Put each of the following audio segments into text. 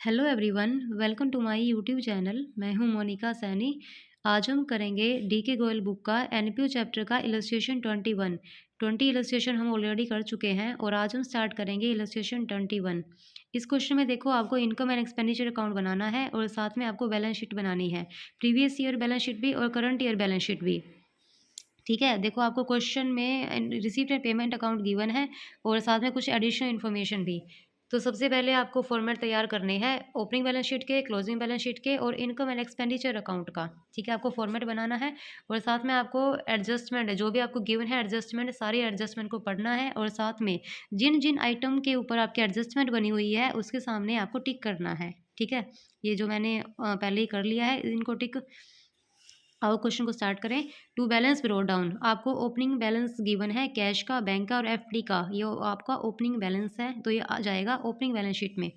Hello everyone, welcome to my YouTube channel. मैं हूं मोनिका सैनी। आज हम करेंगे डीके गोयल बुक का एनपीयू चैप्टर का इलस्ट्रेशन 20 इलस्ट्रेशन हम ऑलरेडी कर चुके हैं और आज हम स्टार्ट करेंगे इलस्ट्रेशन 21। इस क्वेश्चन में देखो, आपको इनकम एंड एक्सपेंडिचर अकाउंट बनाना है और साथ में आपको बैलेंस शीट बनानी है, प्रीवियस ईयर बैलेंस शीट भी और करंट ईयर बैलेंस शीट भी। ठीक है, देखो आपको क्वेश्चन में receipt and payment account given है और साथ में कुछ एडिशनल इन्फॉर्मेशन भी। तो सबसे पहले आपको फॉर्मेट तैयार करने हैं ओपनिंग बैलेंस शीट के, क्लोजिंग बैलेंस शीट के और इनकम एंड एक्सपेंडिचर अकाउंट का। ठीक है, आपको फॉर्मेट बनाना है और साथ में आपको एडजस्टमेंट जो भी आपको गिवन है एडजस्टमेंट, सारी एडजस्टमेंट को पढ़ना है और साथ में जिन जिन आइटम के ऊपर आपकी एडजस्टमेंट बनी हुई है उसके सामने आपको टिक करना है। ठीक है, ये जो मैंने पहले ही कर लिया है इनको टिक। आओ क्वेश्चन को स्टार्ट करें। टू बैलेंस ब्रोड डाउन, आपको ओपनिंग बैलेंस गिवन है कैश का, बैंक का और एफडी का। ये आपका ओपनिंग बैलेंस है तो ये आ जाएगा ओपनिंग बैलेंस शीट में।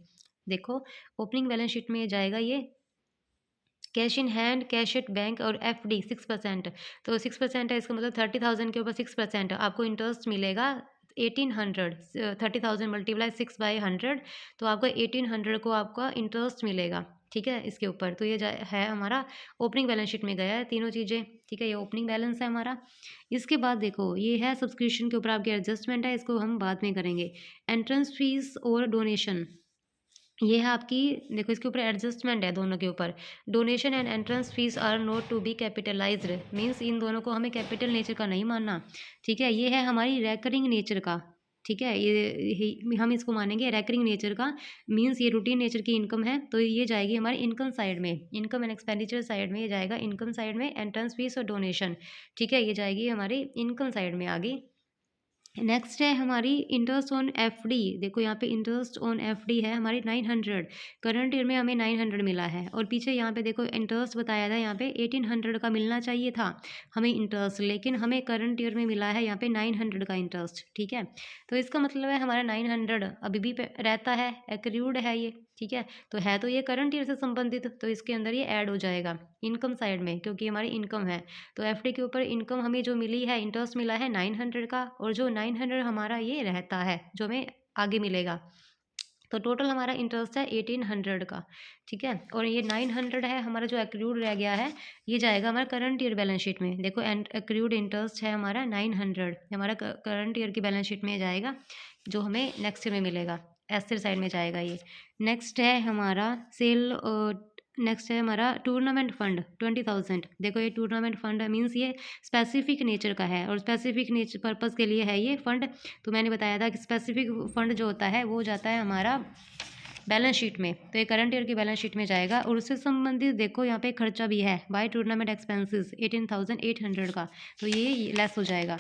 देखो ओपनिंग बैलेंस शीट में जाएगा ये cash in hand, cash at bank और एफडी 6%। तो 6% है, इसका मतलब 30,000 के ऊपर 6% आपको इंटरेस्ट मिलेगा। 1800 30,000 मल्टीप्लाई 6/100, तो आपको 1800 को आपका इंटरेस्ट मिलेगा। ठीक है, इसके ऊपर तो ये है हमारा ओपनिंग बैलेंस शीट में गया है तीनों चीज़ें। ठीक है, ये ओपनिंग बैलेंस है हमारा। इसके बाद देखो ये है सब्सक्रिप्शन के ऊपर आपकी एडजस्टमेंट है, इसको हम बाद में करेंगे। एंट्रेंस फीस और डोनेशन, ये है आपकी, देखो इसके ऊपर एडजस्टमेंट है दोनों के ऊपर। Donation and entrance fees are not to be capitalised, means इन दोनों को हमें कैपिटल नेचर का नहीं मानना। ठीक है, ये है हमारी रैकरिंग नेचर का। ठीक है, हम इसको मानेंगे रैकरिंग नेचर का, मीन्स ये रूटीन नेचर की इनकम है तो ये जाएगी हमारी इनकम साइड में, इनकम एंड एक्सपेंडिचर साइड में ये जाएगा इनकम साइड में एंट्रेंस फीस और डोनेशन। ठीक है, ये जाएगी हमारी इनकम साइड में आगे। नेक्स्ट है हमारी इंटरेस्ट ऑन एफडी। देखो यहाँ पे इंटरेस्ट ऑन एफडी है हमारी 900, करंट ईयर में हमें 900 मिला है और पीछे यहाँ पे देखो इंटरेस्ट बताया था, यहाँ पे 1800 का मिलना चाहिए था हमें इंटरेस्ट, लेकिन हमें करंट ईयर में मिला है यहाँ पे 900 का इंटरेस्ट। ठीक है, तो इसका मतलब है हमारा 900 अभी भी रहता है, एक्रूड है ये। ठीक है, तो है तो ये करंट ईयर से संबंधित, तो इसके अंदर ये ऐड हो जाएगा इनकम साइड में क्योंकि हमारी इनकम है। तो एफडी के ऊपर इनकम हमें जो मिली है, इंटरेस्ट मिला है 900 का, और जो 900 हमारा ये रहता है जो हमें आगे मिलेगा, तो टोटल हमारा इंटरेस्ट है 1800 का। ठीक है, और ये 900 है हमारा जो एक्रूड रह गया है, ये जाएगा हमारा करंट ईयर बैलेंस शीट में। देखो एक्रूड इंटरेस्ट है हमारा 900, हमारा करंट ईयर की बैलेंस शीट में जाएगा, जो हमें नेक्स्ट ईयर में मिलेगा, एसेट साइड में जाएगा ये। नेक्स्ट है हमारा सेल, नेक्स्ट है हमारा टूर्नामेंट फंड 20,000। देखो ये टूर्नामेंट फंड है, मीन्स ये स्पेसिफिक नेचर का है और स्पेसिफिक नेचर पर्पज़ के लिए है ये फंड। तो मैंने बताया था कि स्पेसिफिक फंड जो होता है वो जाता है हमारा बैलेंस शीट में, तो ये करंट ईयर की बैलेंस शीट में जाएगा। और उससे संबंधित देखो यहाँ पे खर्चा भी है, बाय टूर्नामेंट एक्सपेंसेस 18,800 का, तो ये लेस हो जाएगा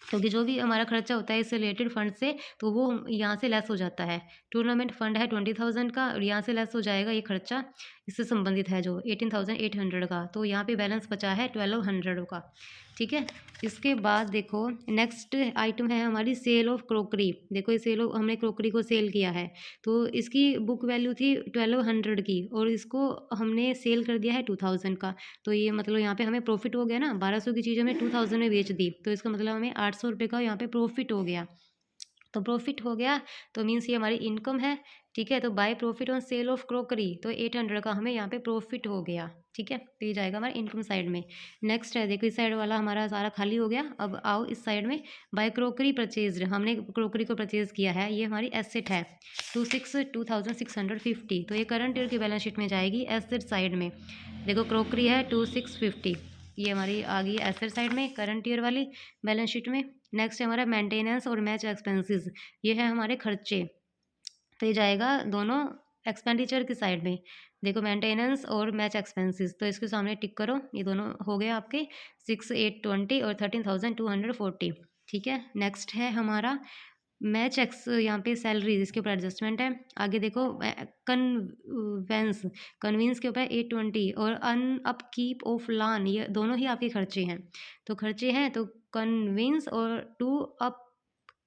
क्योंकि जो भी हमारा खर्चा होता है इस रिलेटेड फंड से, तो वो यहाँ से लेस हो जाता है। टूर्नामेंट फंड है 20,000 का और यहाँ से लेस हो जाएगा ये खर्चा, इससे संबंधित है जो 18,800 का, तो यहाँ पे बैलेंस बचा है 1200 का। ठीक है, इसके बाद देखो नेक्स्ट आइटम है हमारी सेल ऑफ क्रोकरी। देखो ये सेल ऑफ, हमने क्रोकरी को सेल किया है तो इसकी बुक वैल्यू थी 1200 की और इसको हमने सेल कर दिया है 2000 का। तो ये मतलब यहाँ पे हमें प्रॉफिट हो गया ना, 1200 की चीज़ हमने 2000 में बेच दी, तो इसका मतलब हमें 800 रुपये का यहाँ पे प्रॉफिट हो गया। तो प्रॉफिट हो गया तो मीन्स ये हमारी इनकम है। ठीक है, तो by profit on sale of crockery, तो 800 का हमें यहाँ पे प्रॉफिट हो गया। ठीक है, तो ये जाएगा हमारे इनकम साइड में। नेक्स्ट है देखो, इस साइड वाला हमारा सारा खाली हो गया। अब आओ इस साइड में, बाय क्रोकरी परचेज, हमने क्रोकरी को परचेज किया है, ये हमारी एसेट है 26,650। तो ये करंट ईयर की बैलेंस शीट में जाएगी एसेट साइड में। देखो क्रोकरी है 2650, ये हमारी आ गई एसेट साइड में करंट ईयर वाली बैलेंस शीट में। नेक्स्ट है हमारा मेंटेनेंस और मैच एक्सपेंसेस, ये है हमारे खर्चे, तो ये जाएगा दोनों एक्सपेंडिचर की साइड में। देखो मेंटेनेंस और मैच एक्सपेंसेस, तो इसके सामने टिक करो, ये दोनों हो गए आपके 6,820 और 13,240। ठीक है, नेक्स्ट है हमारा मैच एक्स, यहाँ पे सैलरी जिसके ऊपर एडजस्टमेंट है। आगे देखो कन्वेंस, कन्वींस के ऊपर 820 और अन अप कीप ऑफ लान, ये दोनों ही आपके खर्चे हैं। तो खर्चे हैं तो कन्वींस और टू अप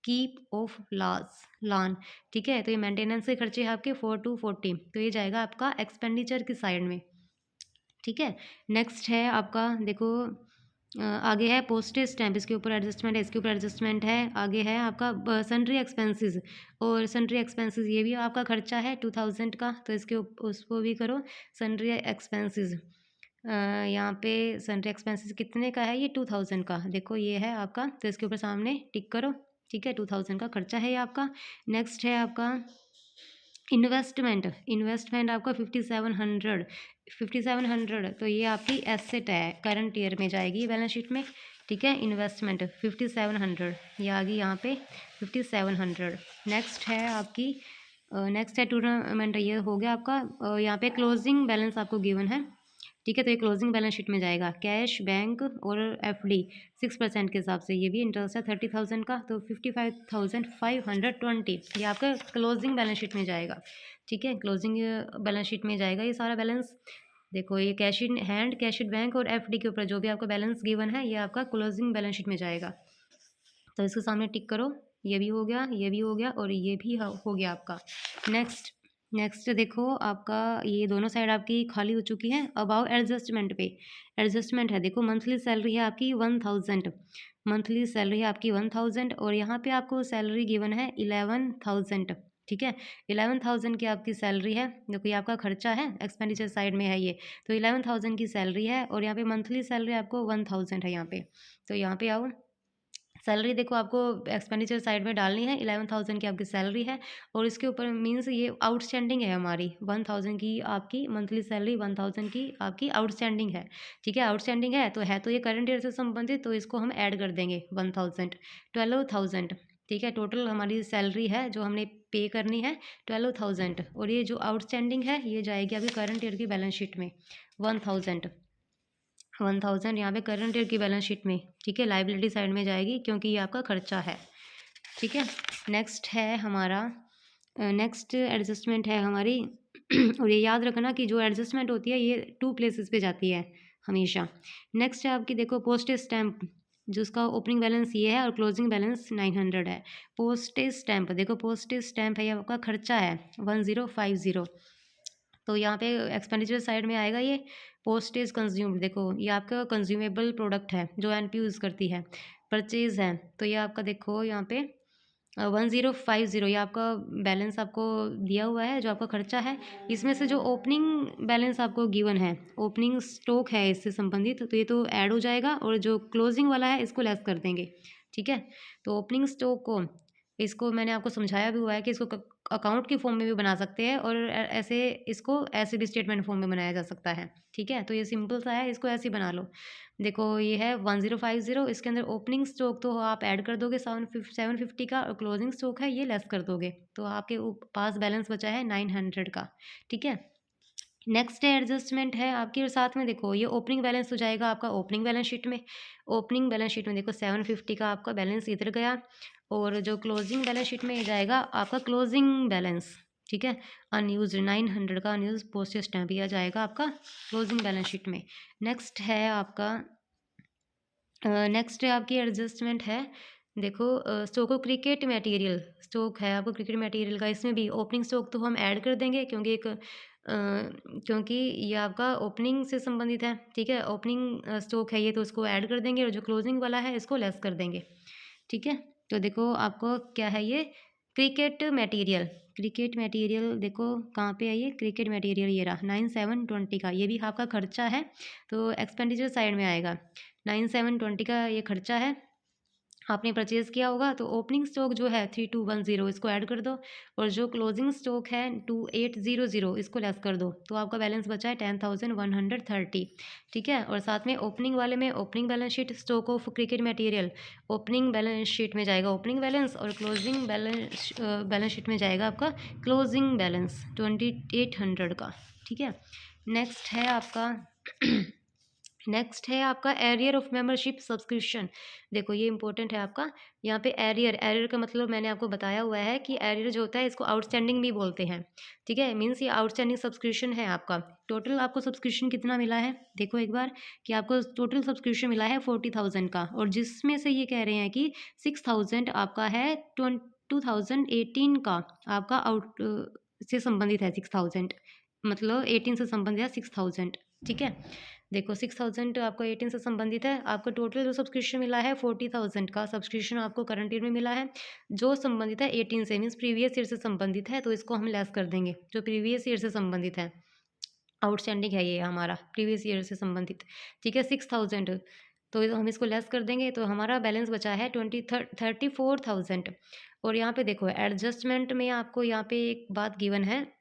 कीप ऑफ लास लान। ठीक है, तो ये मेंटेनेंस के खर्चे हैं आपके 4,240, तो ये जाएगा आपका एक्सपेंडिचर की साइड में। ठीक है, नेक्स्ट है आपका देखो आगे है पोस्टेज स्टैम्प, इसके ऊपर एडजस्टमेंट है, इसके ऊपर एडजस्टमेंट है। आगे है आपका सन्ड्री एक्सपेंसेस, और सन्ड्री एक्सपेंसेस ये भी आपका खर्चा है 2000 का, तो इसके उसको भी करो सन्ड्री एक्सपेंसेस। यहाँ पे सन्ड्री एक्सपेंसेस कितने का है, ये 2000 का, देखो ये है आपका, तो इसके ऊपर सामने टिक करो, ठीक है, 2000 का खर्चा है ये आपका। नेक्स्ट है आपका इन्वेस्टमेंट, इन्वेस्टमेंट आपका 5700, तो ये आपकी एसेट है, करंट ईयर में जाएगी बैलेंस शीट में, ठीक है। इन्वेस्टमेंट 5700 ये आ गई यहाँ पे 5700। नेक्स्ट है आपकी नेक्स्ट है टूर्नामेंट, ये हो गया आपका। यहाँ पे क्लोजिंग बैलेंस आपको गिवन है, ठीक है, तो ये क्लोजिंग बैलेंस शीट में जाएगा। कैश, बैंक और एफडी 6% के हिसाब से, ये भी इंटरेस्ट है 30,000 का, तो 55,520 ये आपका क्लोजिंग बैलेंस शीट में जाएगा, ठीक है। क्लोजिंग बैलेंस शीट में जाएगा ये सारा बैलेंस। देखो ये cash in hand, cash in bank और एफडी के ऊपर जो भी आपका बैलेंस गिवन है, ये आपका क्लोजिंग बैलेंस शीट में जाएगा, तो इसके सामने टिक करो। ये भी हो गया, ये भी हो गया, और ये भी हो गया आपका। नेक्स्ट देखो आपका ये दोनों साइड आपकी खाली हो चुकी है। अब आओ एडजस्टमेंट पे। एडजस्टमेंट है, देखो मंथली सैलरी है आपकी 1000, मंथली सैलरी है आपकी 1000, और यहाँ पे आपको सैलरी गिवन है 11,000, ठीक है। 11,000 की आपकी सैलरी है, देखो ये आपका खर्चा है, एक्सपेंडिचर साइड में है ये, तो 11,000 की सैलरी है, और यहाँ पे मंथली सैलरी आपको 1000 है यहाँ पे। तो यहाँ पे आओ, सैलरी देखो आपको एक्सपेंडिचर साइड में डालनी है, 11,000 की आपकी सैलरी है, और इसके ऊपर मीन्स ये आउटस्टैंडिंग है हमारी 1000 की आपकी मंथली सैलरी, 1000 की आपकी आउटस्टैंडिंग है, ठीक है। आउटस्टैंडिंग है तो ये करंट ईयर से संबंधित, तो इसको हम ऐड कर देंगे 1000, 12,000, ठीक है। टोटल हमारी सैलरी है जो हमने पे करनी है 12,000, और ये जो आउटस्टैंडिंग है ये जाएगी आपकी करंट ईयर की बैलेंस शीट में 1000 यहाँ पे करंट ईयर की बैलेंस शीट में, ठीक है, लाइबिलिटी साइड में जाएगी क्योंकि ये आपका खर्चा है, ठीक है। नेक्स्ट है हमारा नेक्स्ट एडजस्टमेंट है हमारी और ये याद रखना कि जो एडजस्टमेंट होती है ये 2 प्लेसेस पे जाती है हमेशा। नेक्स्ट है आपकी देखो पोस्टेज स्टैम्प, जिसका ओपनिंग बैलेंस ये है और क्लोजिंग बैलेंस 900 है। पोस्टेज स्टैम्प, देखो पोस्टेज स्टैम्प है, ये आपका खर्चा है 1050, तो यहाँ पे एक्सपेंडिचर साइड में आएगा ये पोस्टेज कंज्यूम्ड, देखो ये आपका कंज्यूमेबल प्रोडक्ट है जो एनपी यूज़ करती है। परचेज है, तो ये आपका देखो यहाँ पे 1050 ये आपका बैलेंस आपको दिया हुआ है जो आपका खर्चा है। इसमें से जो ओपनिंग बैलेंस आपको गिवन है, ओपनिंग स्टॉक है इससे संबंधित, तो ये तो ऐड हो जाएगा, और जो क्लोजिंग वाला है इसको लेस कर देंगे, ठीक है। तो ओपनिंग स्टॉक को, इसको मैंने आपको समझाया भी हुआ है कि इसको अकाउंट की फॉर्म में भी बना सकते हैं, और ऐसे इसको ऐसे भी स्टेटमेंट फॉर्म में बनाया जा सकता है, ठीक है। तो ये सिंपल सा है, इसको ऐसे ही बना लो। देखो ये है 1050, इसके अंदर ओपनिंग स्टॉक तो आप ऐड कर दोगे 750 का, और क्लोजिंग स्टॉक है ये लेस कर दोगे, तो आपके पास बैलेंस बचा है 900 का, ठीक है। नेक्स्ट है एडजस्टमेंट है आपकी, और साथ में देखो ये ओपनिंग बैलेंस हो जाएगा आपका ओपनिंग बैलेंस शीट में। ओपनिंग बैलेंस शीट में देखो 750 का आपका बैलेंस इधर गया, और जो क्लोजिंग बैलेंस शीट में जाएगा आपका क्लोजिंग बैलेंस, ठीक है, अनयूज 900 का अनयूज पोस्टेज स्टैम्प यह जाएगा आपका क्लोजिंग बैलेंस शीट में। नेक्स्ट है आपका नेक्स्ट है आपकी एडजस्टमेंट है, देखो stock of cricket material, stock है आपको क्रिकेट मटेरियल का, इसमें भी ओपनिंग स्टॉक तो हम ऐड कर देंगे क्योंकि क्योंकि ये आपका ओपनिंग से संबंधित है, ठीक है। ओपनिंग स्टॉक है ये, तो उसको ऐड कर देंगे, और जो क्लोजिंग वाला है इसको लेस कर देंगे, ठीक है। तो देखो आपको क्या है ये क्रिकेट मटेरियल, क्रिकेट मटेरियल देखो कहाँ पे है ये क्रिकेट मटेरियल, ये रहा 9720 का, ये भी आपका खर्चा है, तो एक्सपेंडिचर साइड में आएगा। 9720 का ये खर्चा है, आपने परचेज़ किया होगा, तो ओपनिंग स्टॉक जो है 3210 इसको ऐड कर दो, और जो क्लोजिंग स्टॉक है 2800 इसको लेस कर दो, तो आपका बैलेंस बचा है 10,130, ठीक है। और साथ में ओपनिंग वाले में opening balance sheet stock of cricket material, opening balance sheet में जाएगा ओपनिंग बैलेंस, और क्लोजिंग बैलेंस शीट में जाएगा आपका क्लोजिंग बैलेंस 2800 का, ठीक है। नेक्स्ट है आपका नेक्स्ट है आपका एरियर ऑफ मेंबरशिप सब्सक्रिप्शन, देखो ये इंपॉर्टेंट है आपका। यहाँ पे एरियर का मतलब मैंने आपको बताया हुआ है कि एरियर जो होता है इसको आउटस्टैंडिंग भी बोलते हैं, ठीक है। मीन्स ये आउटस्टैंडिंग सब्सक्रिप्शन है आपका। टोटल आपको सब्सक्रिप्शन कितना मिला है, देखो एक बार कि आपको टोटल सब्सक्रिप्शन मिला है 40,000 का, और जिसमें से ये कह रहे हैं कि 6,000 आपका है 2018 का, आपका आउट से संबंधित है 6,000, मतलब 18 से संबंधित है 6000, ठीक है। देखो 6000 आपको 18 से संबंधित है, आपको टोटल जो सब्सक्रिप्शन मिला है 40,000 का सब्सक्रिप्शन आपको करंट ईयर में मिला है, जो संबंधित है 18 से, मीन्स प्रीवियस ईयर से संबंधित है, तो इसको हम लेस कर देंगे, जो प्रीवियस ईयर से संबंधित है, आउटस्टैंडिंग है ये हमारा प्रीवियस ईयर से संबंधित, ठीक है 6000, तो हम इसको लेस कर देंगे, तो हमारा बैलेंस बचा है 34,000। और यहाँ पे देखो एडजस्टमेंट में आपको यहाँ पे एक बात गिवन है,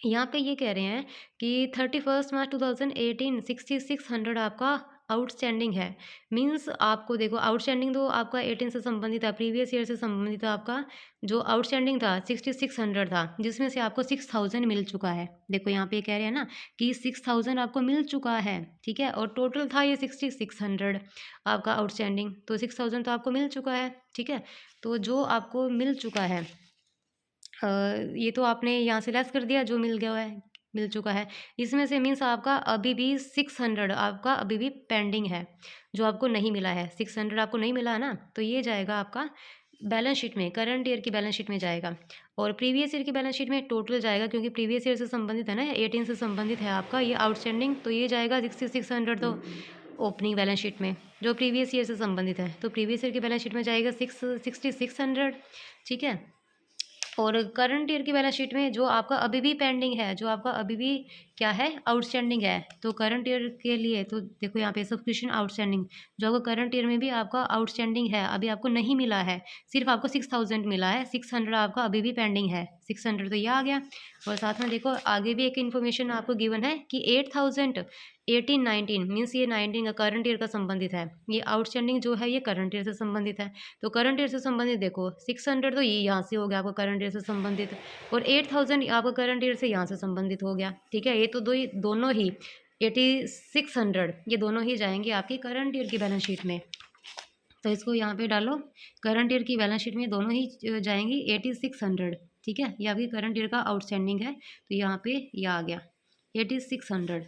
यहाँ पे ये कह रहे हैं कि 31 मार्च 2018 6600 आपका आउटस्टैंडिंग है। मीन्स आपको देखो आउटस्टैंडिंग तो आपका 18 से संबंधित था, प्रीवियस ईयर से संबंधित था, आपका जो आउटस्टैंडिंग था 6600 था, जिसमें से आपको 6000 मिल चुका है। देखो यहाँ पे कह रहे हैं ना कि 6000 आपको मिल चुका है, ठीक है, और टोटल था ये 6600 आपका आउटस्टैंडिंग, तो 6000 तो आपको मिल चुका है, ठीक है। तो जो आपको मिल चुका है ये तो आपने यहाँ से लेस कर दिया, जो मिल गया है, मिल चुका है, इसमें से मीन्स आपका अभी भी 600 आपका अभी भी पेंडिंग है, जो आपको नहीं मिला है, 600 आपको नहीं मिला है ना, तो ये जाएगा आपका बैलेंस शीट में, करंट ईयर की बैलेंस शीट में जाएगा, और प्रीवियस ईयर की बैलेंस शीट में टोटल जाएगा, क्योंकि प्रीवियस ईयर से संबंधित है ना, 18 से संबंधित है आपका ये आउटस्टैंडिंग, तो ये जाएगा 6600 तो ओपनिंग बैलेंस शीट में, जो प्रीवियस ईयर से संबंधित है, तो प्रीवियस ईयर की बैलेंस शीट में जाएगा 6600, ठीक है। और करंट ईयर की बैलेंस शीट में जो आपका अभी भी पेंडिंग है, जो आपका अभी भी क्या है, आउटस्टैंडिंग है, तो करंट ईयर के लिए तो देखो यहाँ पे सब्सक्रिप्शन आउटस्टैंडिंग, जो आपको करंट ईयर में भी आपका आउटस्टैंडिंग है, अभी आपको नहीं मिला है, सिर्फ आपको 6000 मिला है, 600 आपका अभी भी पेंडिंग है, 600 तो ये आ गया। और साथ में देखो आगे भी एक इन्फॉर्मेशन आपको गिवन है कि 8000 18 19 मीन्स ये 19 का करंट ईयर का संबंधित है, ये आउटस्टैंडिंग जो है ये करंट ईयर से संबंधित है, तो करंट ईयर से संबंधित देखो 600 तो ये यहाँ से हो गया आपका करंट ईयर से संबंधित, और 8000 आपका करंट ईयर से यहाँ से संबंधित हो गया, ठीक है। ये तो दोनों ही 8600 ये दोनों ही जाएंगे आपकी करंट ईयर की बैलेंस शीट में, तो इसको यहाँ पे डालो, करंट ईयर की बैलेंस शीट में दोनों ही जाएंगी 8600, ठीक है, ये आपकी करंट ईयर का आउटस्टैंडिंग है, तो यहाँ पे ये आ गया 8600।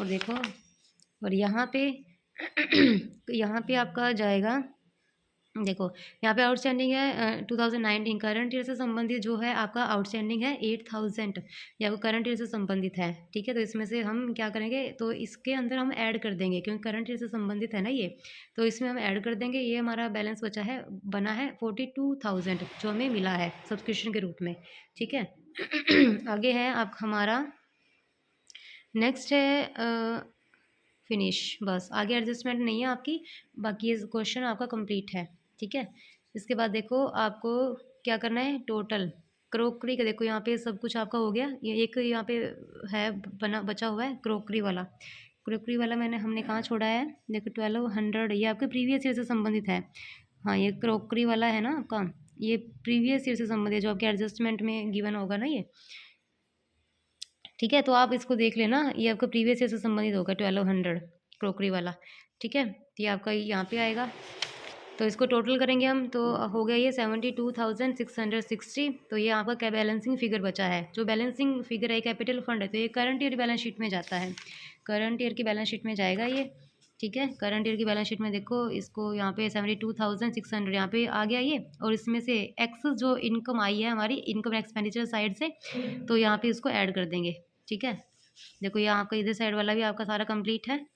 और देखो और यहाँ पे यहाँ पे आपका जाएगा, देखो यहाँ पे आउटस्टैंडिंग है 2019, करंट ईयर से संबंधित जो है आपका आउटस्टैंडिंग है 8000, या वो करंट ईयर से संबंधित है, ठीक है। तो इसमें से हम क्या करेंगे, तो इसके अंदर हम ऐड कर देंगे, क्योंकि करंट ईयर से संबंधित है ना ये, तो इसमें हम ऐड कर देंगे, ये हमारा बैलेंस बचा है, बना है 42,000 जो हमें मिला है सब्सक्रिप्शन के रूप में, ठीक है। आगे है आप हमारा नेक्स्ट है फिनिश, बस आगे एडजस्टमेंट नहीं है आपकी, बाकी ये क्वेश्चन आपका कंप्लीट है, ठीक है। इसके बाद देखो आपको क्या करना है, टोटल क्रोकरी का देखो यहाँ पे सब कुछ आपका हो गया, ये एक यहाँ पे है बना बचा हुआ है क्रोकरी वाला, क्रोकरी वाला हमने कहाँ छोड़ा है, देखो 1200 ये आपके प्रीवियस ईयर से संबंधित है, हाँ ये क्रोकरी वाला है ना आपका, ये प्रीवियस ईयर से संबंधित है, जो आपके एडजस्टमेंट में गिवन होगा ना ये, ठीक है। तो आप इसको देख लेना, ये आपका प्रीवियस ईयर से संबंधित होगा 1200 क्रोकरी वाला, ठीक है, तो ये आपका यहाँ पे आएगा, तो इसको टोटल करेंगे हम, तो हो गया ये 72,660, तो ये आपका क्या बैलेंसिंग फिगर बचा है, जो बैलेंसिंग फिगर है कैपिटल फंड है, तो ये करंट ईयर बैलेंस शीट में जाता है, करंट ईयर की बैलेंस शीट में जाएगा ये, ठीक है। करंट ईयर की बैलेंस शीट में देखो इसको यहाँ पे 72,600 यहाँ पे आ गया ये, और इसमें से एक्सेस जो इनकम आई है हमारी इनकम एक्सपेंडिचर साइड से, तो यहाँ पे इसको ऐड कर देंगे, ठीक है। देखो यहाँ आपका इधर साइड वाला भी आपका सारा कंप्लीट है,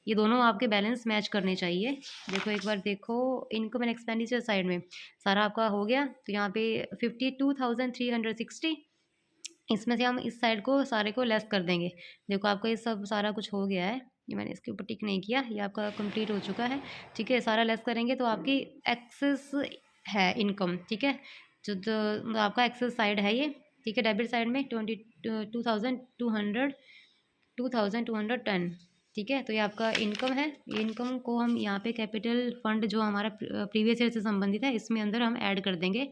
ये दोनों आपके बैलेंस मैच करने चाहिए। देखो एक बार देखो इनकम एंड एक्सपेंडिचर साइड में सारा आपका हो गया, तो यहाँ पे 52,360, इसमें से हम इस साइड को सारे को लेस कर देंगे। देखो आपका ये सब सारा कुछ हो गया है, ये मैंने इसके ऊपर टिक नहीं किया, ये आपका कंप्लीट हो चुका है, ठीक है। सारा लेस करेंगे तो आपकी एक्सेस है इनकम, ठीक है, जो आपका एक्सेस साइड है ये, ठीक है। डेबिट साइड में 2210, ठीक है। तो ये आपका इनकम है, इनकम को हम यहाँ पे कैपिटल फंड जो हमारा प्रीवियस ईयर से संबंधित है इसमें अंदर हम ऐड कर देंगे,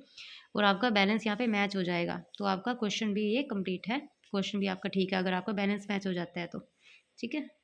और आपका बैलेंस यहाँ पे मैच हो जाएगा, तो आपका क्वेश्चन भी ये कंप्लीट है, क्वेश्चन भी आपका ठीक है अगर आपका बैलेंस मैच हो जाता है तो, ठीक है।